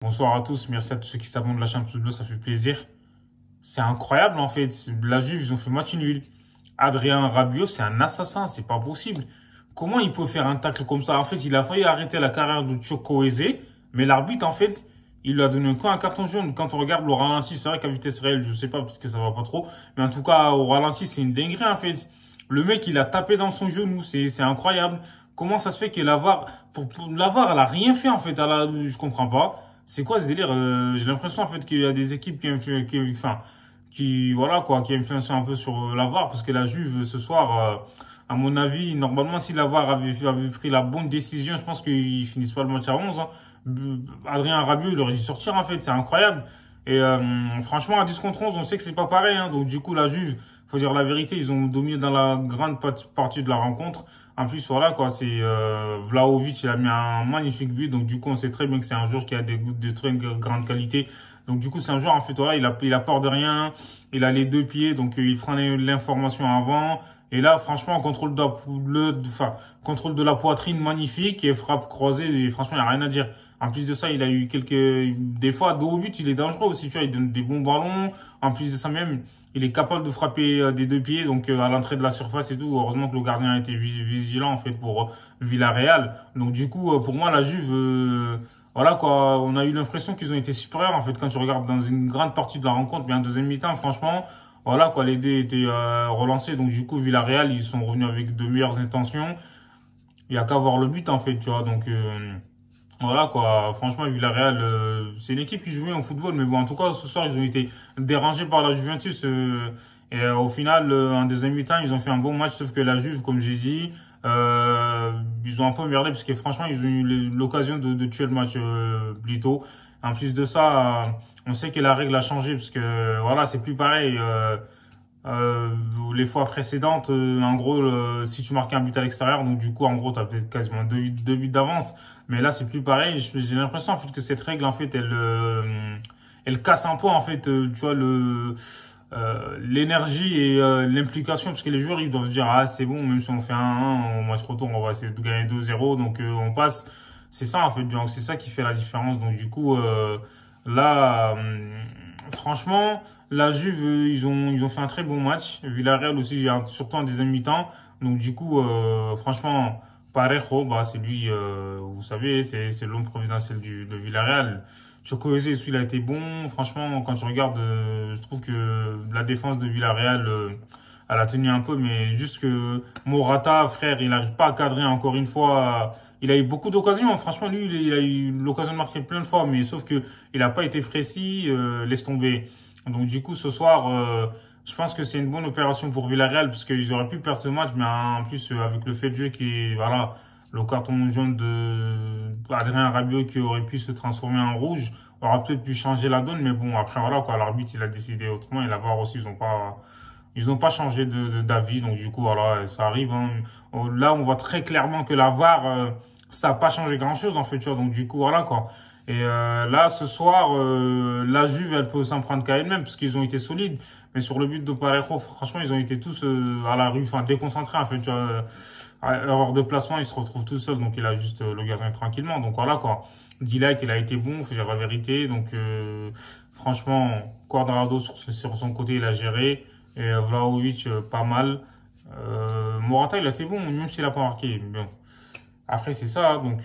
Bonsoir à tous, merci à tous ceux qui s'abonnent de la chaîne Bleu, ça fait plaisir. C'est incroyable en fait, la Juve, ils ont fait match nul. Adrien Rabiot, c'est un assassin, c'est pas possible. Comment il peut faire un tacle comme ça? En fait, il a failli arrêter la carrière de Chukwueze, mais l'arbitre, en fait, il lui a donné quoi un carton jaune. Quand on regarde le ralenti, c'est vrai qu'à vitesse réelle, je sais pas, parce que ça va pas trop, mais en tout cas, au ralenti, c'est une dinguerie en fait. Le mec, il a tapé dans son genou, c'est incroyable. Comment ça se fait que la VAR, pour la VAR, elle a rien fait en fait, je comprends pas. C'est quoi ce délire? J'ai l'impression en fait qu'il y a des équipes voilà quoi, qui influencent un peu sur la VAR parce que la Juve ce soir, à mon avis, normalement si la VAR avait pris la bonne décision, je pense qu'ils finissent pas le match à 11. Hein. Adrien Rabiot, il aurait dû sortir en fait, c'est incroyable. Et franchement, à 10 contre 11, on sait que c'est pas pareil. Hein. Donc du coup, la Juve, faut dire la vérité, ils ont dominé dans la grande partie de la rencontre. En plus, voilà quoi, c'est Vlahovic, il a mis un magnifique but. Donc du coup, on sait très bien que c'est un joueur qui a de très grande qualité. Donc du coup, c'est un joueur en fait, voilà, il a peur de rien. Il a les deux pieds, donc il prenait l'information avant. Et là, franchement, contrôle de la poitrine magnifique et frappe croisée. Et franchement, il n'y a rien à dire. En plus de ça, il a eu des fois, dos au but, il est dangereux aussi, tu vois, il donne des bons ballons. En plus de ça même, il est capable de frapper des deux pieds, donc à l'entrée de la surface et tout. Heureusement que le gardien a été vigilant, en fait, pour Villarreal. Donc du coup, pour moi, la Juve, voilà quoi, on a eu l'impression qu'ils ont été supérieurs, en fait, quand tu regardes dans une grande partie de la rencontre, mais en deuxième mi-temps, franchement, voilà quoi, les dés étaient relancés. Donc du coup, Villarreal, ils sont revenus avec de meilleures intentions. Il y a qu'à voir le but, en fait, tu vois, donc... voilà quoi, franchement Villarreal, c'est une équipe qui joue bien au football, mais bon en tout cas ce soir ils ont été dérangés par la Juventus et au final en deuxième mi-temps ils ont fait un bon match, sauf que la Juve comme j'ai dit, ils ont un peu merdé parce que franchement ils ont eu l'occasion de tuer le match plus tôt. En plus de ça, on sait que la règle a changé parce que voilà c'est plus pareil. Euh, les fois précédentes, en gros, si tu marquais un but à l'extérieur, donc du coup, en gros, tu as peut-être quasiment deux buts d'avance. Mais là, c'est plus pareil. J'ai l'impression en fait que cette règle, en fait, elle casse un peu en fait, tu vois l'énergie et l'implication, parce que les joueurs ils doivent se dire ah c'est bon, même si on fait 1-1 au match retour, on va essayer de gagner 2-0, donc on passe. C'est ça en fait, donc c'est ça qui fait la différence. Donc du coup, là, franchement. La Juve, ils ont fait un très bon match. Villarreal aussi, surtout en deuxième mi-temps. Donc du coup, franchement, Parejo, bah, c'est lui, vous savez, c'est l'homme providentiel de Villarreal. Chukwueze, aussi, il a été bon. Franchement, quand tu regardes, je trouve que la défense de Villarreal, elle a tenu un peu, mais juste que Morata, frère, il n'arrive pas à cadrer encore une fois. Il a eu beaucoup d'occasions. Franchement, lui, il a eu l'occasion de marquer plein de fois, mais sauf que il n'a pas été précis. Laisse tomber. Donc du coup, ce soir, je pense que c'est une bonne opération pour Villarreal parce qu'ils auraient pu perdre ce match, mais en plus avec le fait de jeu qui est, voilà, le carton jaune de Adrien Rabiot qui aurait pu se transformer en rouge, aurait peut-être pu changer la donne, mais bon, après voilà quoi, l'arbitre il a décidé autrement et la VAR aussi ils ont pas changé d'avis, donc du coup voilà, ça arrive. Hein. Là, on voit très clairement que la VAR, ça n'a pas changé grand-chose en fait, tu vois, donc du coup voilà quoi. Et là, ce soir, la Juve, elle peut s'en prendre qu'à elle-même parce qu'ils ont été solides. Mais sur le but de Parejo, franchement, ils ont été tous à la rue, enfin déconcentrés en fait. Tu vois, erreur de placement, il se retrouve tout seul, donc il a juste le gardien tranquillement. Donc voilà quoi. Delight, il a été bon, faut dire la vérité. Donc franchement, Cuadrado sur son côté, il a géré. Et Vlahovic, pas mal. Morata, il a été bon, même s'il a pas marqué. Bon. Après, c'est ça, donc...